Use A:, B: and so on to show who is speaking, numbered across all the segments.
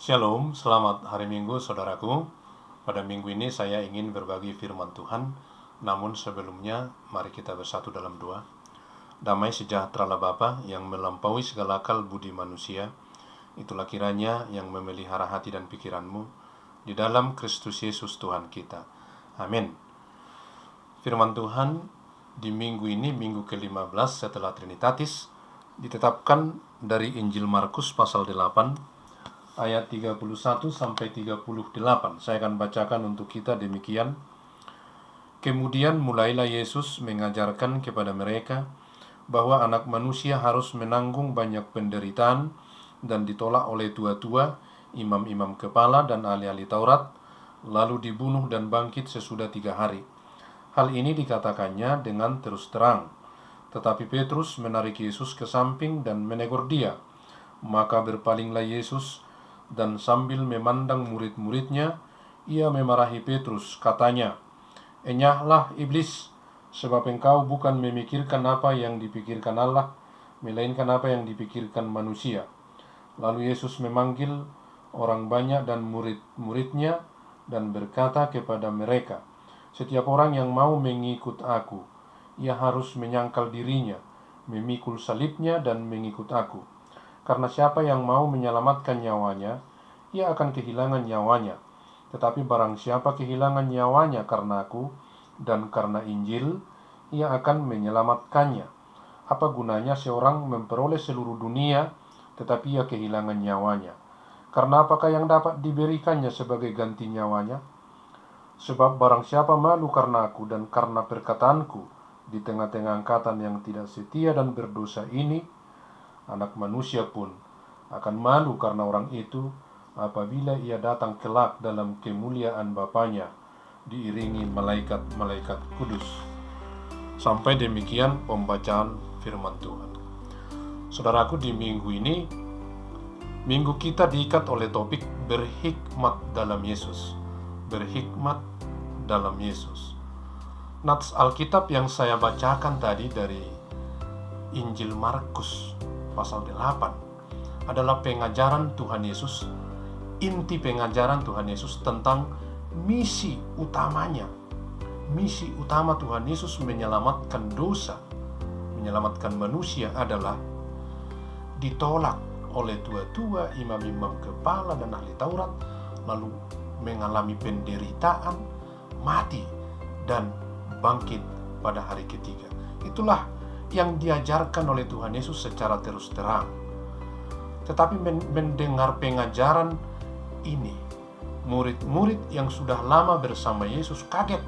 A: Shalom, selamat hari Minggu saudaraku. Pada minggu ini saya ingin berbagi firman Tuhan. Namun sebelumnya, mari kita bersatu dalam doa. Damai sejahtera Bapa yang melampaui segala akal budi manusia, itulah kiranya yang memelihara hati dan pikiranmu di dalam Kristus Yesus Tuhan kita. Amin. Firman Tuhan di minggu ini, minggu ke-15 setelah Trinitatis, ditetapkan dari Injil Markus pasal 8 ayat 31 sampai 38. Saya akan bacakan untuk kita demikian. Kemudian mulailah Yesus mengajarkan kepada mereka bahwa anak manusia harus menanggung banyak penderitaan dan ditolak oleh tua-tua, imam-imam kepala dan ahli-ahli Taurat, lalu dibunuh dan bangkit sesudah 3 hari. Hal ini dikatakannya dengan terus terang. Tetapi Petrus menarik Yesus ke samping dan menegur dia. Maka berpalinglah Yesus dan sambil memandang murid-muridnya, ia memarahi Petrus, katanya, "Enyahlah iblis, sebab engkau bukan memikirkan apa yang dipikirkan Allah, melainkan apa yang dipikirkan manusia." Lalu Yesus memanggil orang banyak dan murid-muridnya dan berkata kepada mereka, "Setiap orang yang mau mengikut aku, ia harus menyangkal dirinya, memikul salibnya dan mengikut aku. Karena siapa yang mau menyelamatkan nyawanya, ia akan kehilangan nyawanya. Tetapi barang siapa kehilangan nyawanya karena aku dan karena Injil, ia akan menyelamatkannya. Apa gunanya seorang memperoleh seluruh dunia, tetapi ia kehilangan nyawanya? Karena apakah yang dapat diberikannya sebagai ganti nyawanya? Sebab barang siapa malu karena aku dan karena perkataanku di tengah-tengah angkatan yang tidak setia dan berdosa ini, Anak manusia pun akan malu karena orang itu apabila ia datang kelak dalam kemuliaan Bapanya diiringi malaikat-malaikat kudus. Sampai demikian pembacaan firman Tuhan. Saudaraku, di minggu ini, minggu kita diikat oleh topik berhikmat dalam Yesus. Berhikmat dalam Yesus. Nats Alkitab yang saya bacakan tadi dari Injil Markus pasal 8 adalah pengajaran Tuhan Yesus, inti pengajaran Tuhan Yesus tentang misi utamanya. Misi utama Tuhan Yesus menyelamatkan dosa, menyelamatkan manusia adalah ditolak oleh tua-tua, imam-imam kepala dan ahli Taurat, lalu mengalami penderitaan, mati, dan bangkit pada hari ketiga. Itulah yang diajarkan oleh Tuhan Yesus secara terus terang. Tetapi mendengar pengajaran ini, murid-murid yang sudah lama bersama Yesus kaget.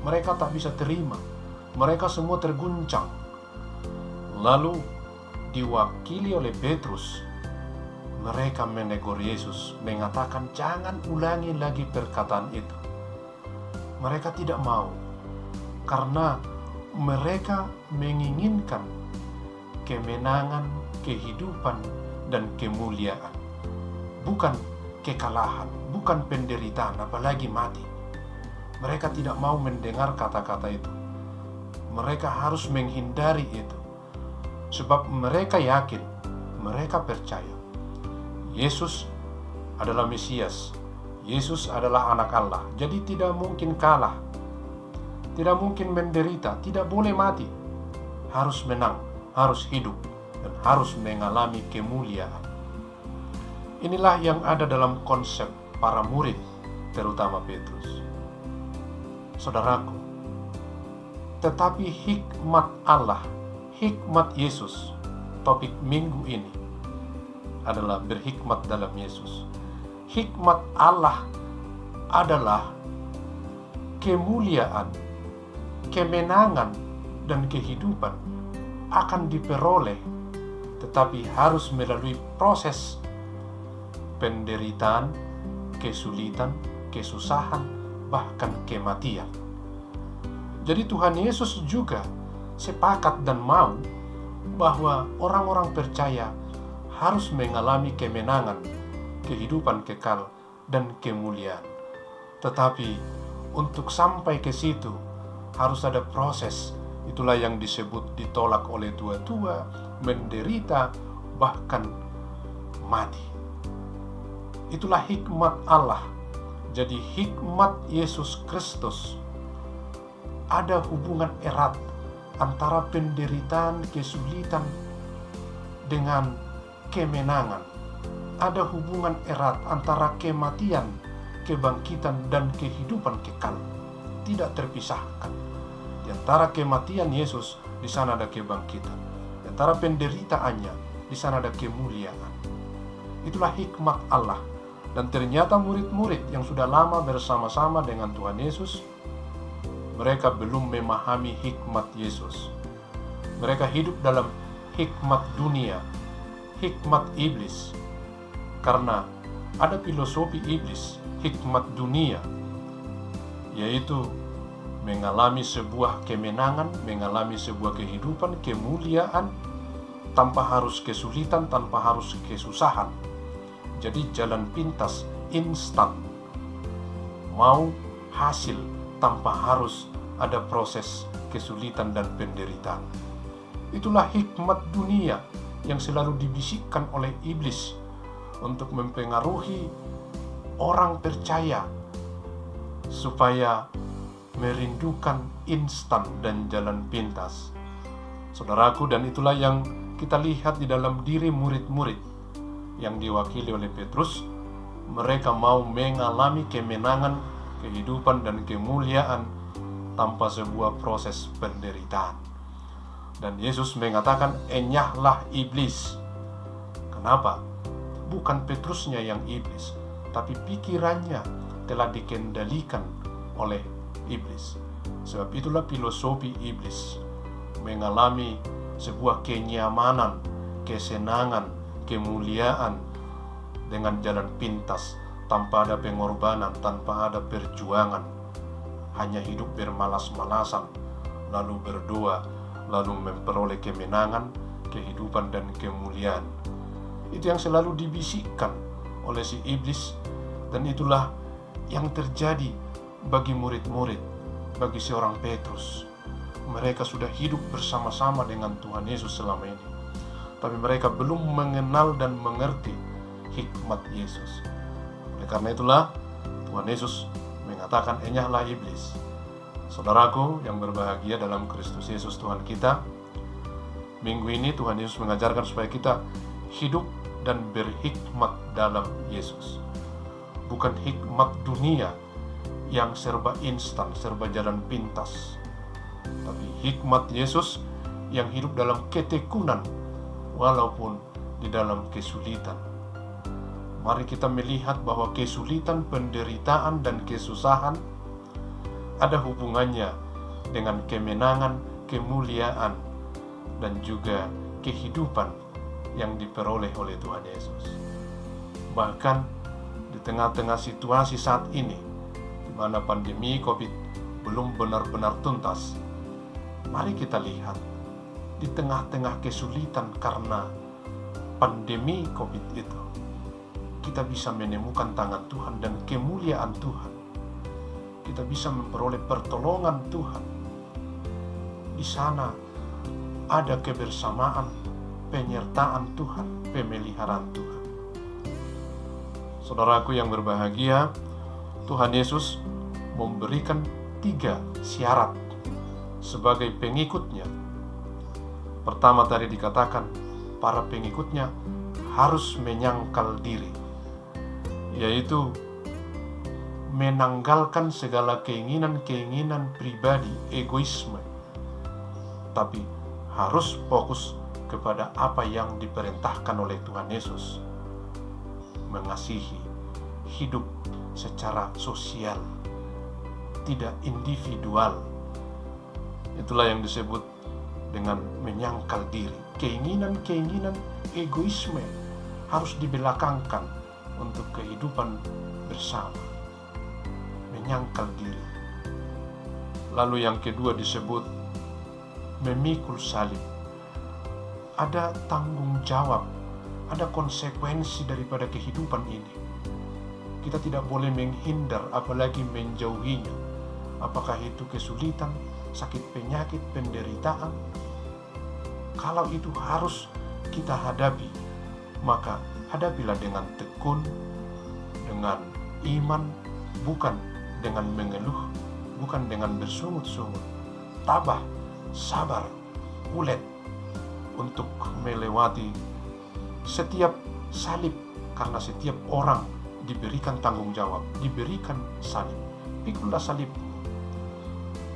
A: Mereka tak bisa terima. Mereka semua terguncang. Lalu diwakili oleh Petrus, mereka menegur Yesus, mengatakan jangan ulangi lagi perkataan itu. Mereka tidak mau, karena mereka menginginkan kemenangan, kehidupan, dan kemuliaan. Bukan kekalahan, bukan penderitaan, apalagi mati. Mereka tidak mau mendengar kata-kata itu. Mereka harus menghindari itu. Sebab mereka yakin, mereka percaya Yesus adalah Mesias. Yesus adalah anak Allah. Jadi tidak mungkin kalah. Tidak mungkin menderita, tidak boleh mati. Harus menang, harus hidup, dan harus mengalami kemuliaan. Inilah yang ada dalam konsep para murid, terutama Petrus. Saudaraku, tetapi hikmat Allah, hikmat Yesus, topik minggu ini adalah berhikmat dalam Yesus. Hikmat Allah adalah kemuliaan, kemenangan, dan kehidupan akan diperoleh, tetapi harus melalui proses penderitaan, kesulitan, kesusahan, bahkan kematian. Jadi Tuhan Yesus juga sepakat dan mau bahwa orang-orang percaya harus mengalami kemenangan, kehidupan kekal, dan kemuliaan. Tetapi untuk sampai ke situ harus ada proses. Itulah yang disebut ditolak oleh tua-tua, menderita, bahkan mati. Itulah hikmat Allah. Jadi hikmat Yesus Kristus, ada hubungan erat antara penderitaan, kesulitan dengan kemenangan. Ada hubungan erat antara kematian, kebangkitan, dan kehidupan kekal. Tidak terpisahkan. Di antara kematian Yesus, di sana ada kebangkitan. Di antara penderitaannya, di sana ada kemuliaan. Itulah hikmat Allah. Dan ternyata murid-murid yang sudah lama bersama-sama dengan Tuhan Yesus, mereka belum memahami hikmat Yesus. Mereka hidup dalam hikmat dunia, hikmat iblis. Karena ada filosofi iblis, hikmat dunia, yaitu mengalami sebuah kemenangan, mengalami sebuah kehidupan, kemuliaan, tanpa harus kesulitan, tanpa harus kesusahan. Jadi jalan pintas, instan, mau hasil tanpa harus ada proses kesulitan dan penderitaan. Itulah hikmat dunia yang selalu dibisikkan oleh iblis untuk mempengaruhi orang percaya supaya merindukan instan dan jalan pintas. Saudaraku, dan itulah yang kita lihat di dalam diri murid-murid yang diwakili oleh Petrus. Mereka mau mengalami kemenangan, kehidupan, dan kemuliaan tanpa sebuah proses penderitaan. Dan Yesus mengatakan, enyahlah iblis. Kenapa? Bukan Petrusnya yang iblis, tapi pikirannya telah dikendalikan oleh iblis. Sebab itulah filosofi iblis, mengalami sebuah kenyamanan, kesenangan, kemuliaan dengan jalan pintas, tanpa ada pengorbanan, tanpa ada perjuangan. Hanya hidup bermalas-malasan, lalu berdoa, lalu memperoleh kemenangan, kehidupan, dan kemuliaan. Itu yang selalu dibisikkan oleh si iblis, dan itulah yang terjadi bagi murid-murid, bagi seorang Petrus. Mereka sudah hidup bersama-sama dengan Tuhan Yesus selama ini, tapi mereka belum mengenal dan mengerti hikmat Yesus. Oleh karena itulah Tuhan Yesus mengatakan, enyahlah iblis. Saudaraku yang berbahagia dalam Kristus Yesus Tuhan kita, minggu ini Tuhan Yesus mengajarkan supaya kita hidup dan berhikmat dalam Yesus. Bukan hikmat dunia yang serba instan, serba jalan pintas, tapi hikmat Yesus yang hidup dalam ketekunan walaupun di dalam kesulitan. Mari kita melihat bahwa kesulitan, penderitaan, dan kesusahan ada hubungannya dengan kemenangan, kemuliaan, dan juga kehidupan yang diperoleh oleh Tuhan Yesus. Bahkan di tengah-tengah situasi saat ini, di mana pandemi COVID belum benar-benar tuntas, mari kita lihat di tengah-tengah kesulitan karena pandemi COVID itu, kita bisa menemukan tangan Tuhan dan kemuliaan Tuhan. Kita bisa memperoleh pertolongan Tuhan. Di sana ada kebersamaan, penyertaan Tuhan, pemeliharaan Tuhan. Saudaraku yang berbahagia, Tuhan Yesus memberikan 3 syarat sebagai pengikutnya. Pertama tadi dikatakan, para pengikutnya harus menyangkal diri, yaitu menanggalkan segala keinginan-keinginan pribadi, egoisme, tapi harus fokus kepada apa yang diperintahkan oleh Tuhan Yesus. Mengasihi, hidup secara sosial, tidak individual. Itulah yang disebut dengan menyangkal diri. Keinginan-keinginan egoisme harus dibelakangkan untuk kehidupan bersama. Menyangkal diri. Lalu yang kedua disebut memikul salib. Ada tanggung jawab, ada konsekuensi daripada kehidupan ini. Kita tidak boleh menghindar, apalagi menjauhinya. Apakah itu kesulitan, sakit penyakit, penderitaan? Kalau itu harus kita hadapi, maka hadapilah dengan tekun, dengan iman, bukan dengan mengeluh, bukan dengan bersungut-sungut. Tabah, sabar, ulet untuk melewati setiap salib, karena setiap orang diberikan tanggung jawab, diberikan salib. Pikulah salib.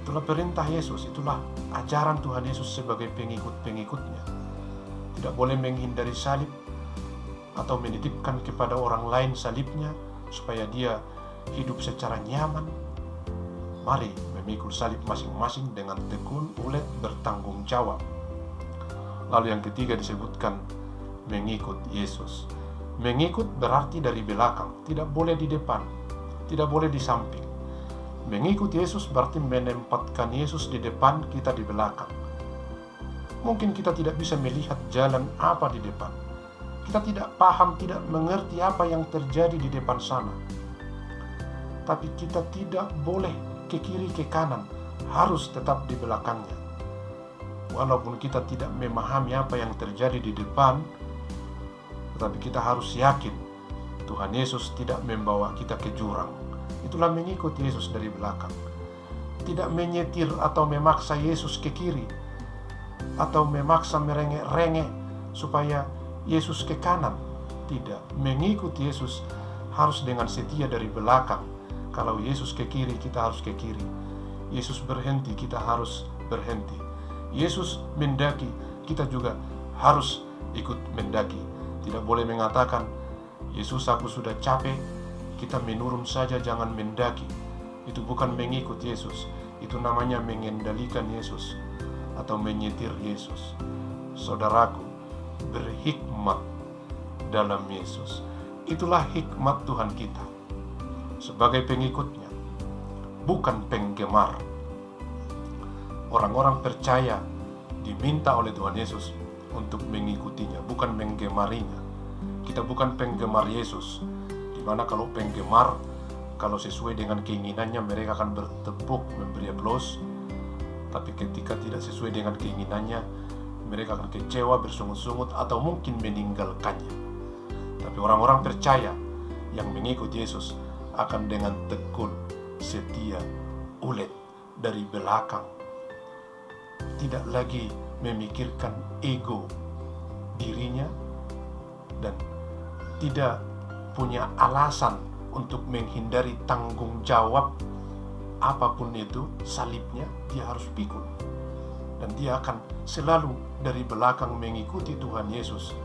A: Itulah perintah Yesus, itulah ajaran Tuhan Yesus sebagai pengikut-pengikutnya. Tidak boleh menghindari salib atau menitipkan kepada orang lain salibnya supaya dia hidup secara nyaman. Mari memikul salib masing-masing dengan tekun, ulet, bertanggung jawab. Lalu yang ketiga disebutkan mengikut Yesus. Mengikut berarti dari belakang, tidak boleh di depan, tidak boleh di samping. Mengikut Yesus berarti menempatkan Yesus di depan, kita di belakang. Mungkin kita tidak bisa melihat jalan apa di depan. Kita tidak paham, tidak mengerti apa yang terjadi di depan sana. Tapi kita tidak boleh ke kiri, ke kanan, harus tetap di belakangnya. Walaupun kita tidak memahami apa yang terjadi di depan, tetapi kita harus yakin Tuhan Yesus tidak membawa kita ke jurang. Itulah mengikut Yesus dari belakang. Tidak menyetir atau memaksa Yesus ke kiri, atau memaksa merengek-rengek supaya Yesus ke kanan. Tidak, mengikut Yesus harus dengan setia dari belakang. Kalau Yesus ke kiri, kita harus ke kiri. Yesus berhenti, kita harus berhenti. Yesus mendaki, kita juga harus ikut mendaki. Tidak boleh mengatakan, Yesus aku sudah capek, kita menurun saja, jangan mendaki. Itu bukan mengikut Yesus, itu namanya mengendalikan Yesus atau menyetir Yesus. Saudaraku, berhikmat dalam Yesus. Itulah hikmat Tuhan kita sebagai pengikutnya, bukan penggemar. Orang-orang percaya diminta oleh Tuhan Yesus untuk mengikutinya, bukan menggemarinya. Kita bukan penggemar Yesus, dimana kalau penggemar, kalau sesuai dengan keinginannya mereka akan bertepuk, memberi aplaus. Tapi ketika tidak sesuai dengan keinginannya, mereka akan kecewa, bersungut-sungut, atau mungkin meninggalkannya. Tapi orang-orang percaya yang mengikut Yesus akan dengan tekun, setia, ulet dari belakang. Tidak lagi memikirkan ego dirinya dan tidak punya alasan untuk menghindari tanggung jawab apapun itu salibnya, dia harus pikul. Dan dia akan selalu dari belakang mengikuti Tuhan Yesus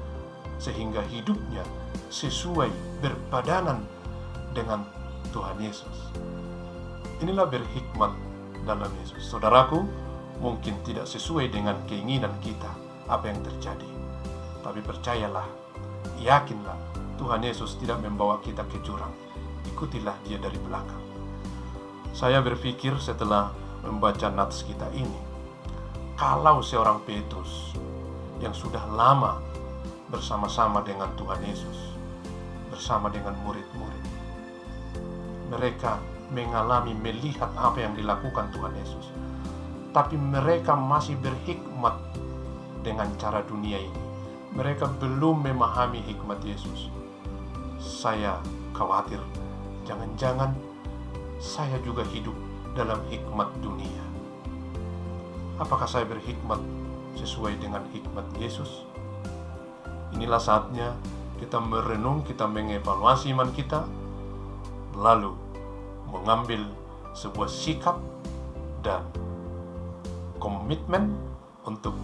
A: sehingga hidupnya sesuai, berpadanan dengan Tuhan Yesus. Inilah berhikmat dalam Yesus. Saudaraku, mungkin tidak sesuai dengan keinginan kita apa yang terjadi, tapi percayalah, yakinlah, Tuhan Yesus tidak membawa kita ke jurang. Ikutilah dia dari belakang. Saya berpikir setelah membaca nats kita ini, kalau seorang Petrus yang sudah lama bersama-sama dengan Tuhan Yesus, bersama dengan murid-murid, mereka mengalami, melihat apa yang dilakukan Tuhan Yesus, tapi mereka masih berhikmat dengan cara dunia ini. Mereka belum memahami hikmat Yesus. Saya khawatir, jangan-jangan saya juga hidup dalam hikmat dunia. Apakah saya berhikmat sesuai dengan hikmat Yesus? Inilah saatnya kita merenung, kita mengevaluasi iman kita, lalu mengambil sebuah sikap dan komitmen untuk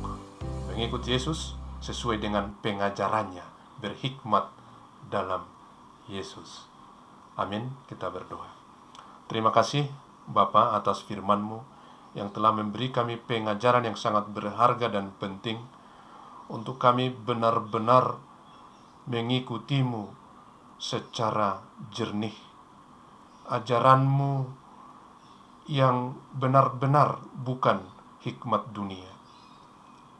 A: mengikut Yesus sesuai dengan pengajarannya, berhikmat dalam Yesus. Amin. Kita berdoa. Terima kasih Bapa atas firman-Mu yang telah memberi kami pengajaran yang sangat berharga dan penting untuk kami benar-benar mengikuti-Mu secara jernih. Ajaran-Mu yang benar-benar bukan hikmat dunia.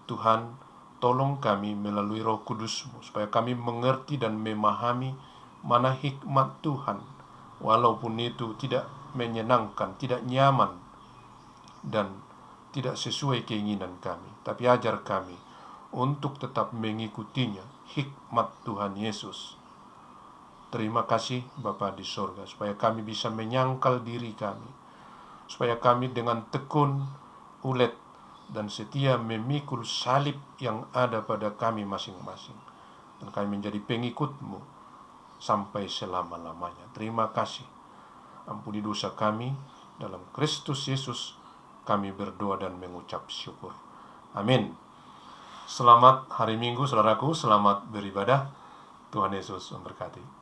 A: Tuhan, tolong kami melalui Roh Kudus-Mu supaya kami mengerti dan memahami mana hikmat Tuhan, walaupun itu tidak menyenangkan, tidak nyaman, dan tidak sesuai keinginan kami. Tapi ajar kami untuk tetap mengikutinya, hikmat Tuhan Yesus, Terima kasih Bapa di surga, supaya kami bisa menyangkal diri kami, supaya kami dengan tekun, ulet, dan setia memikul salib yang ada pada kami masing-masing, dan kami menjadi pengikut-Mu sampai selama-lamanya. Terima kasih. Ampuni dosa kami, dalam Kristus Yesus kami berdoa dan mengucap syukur. Amin. Selamat hari Minggu saudaraku, selamat beribadah. Tuhan Yesus memberkati.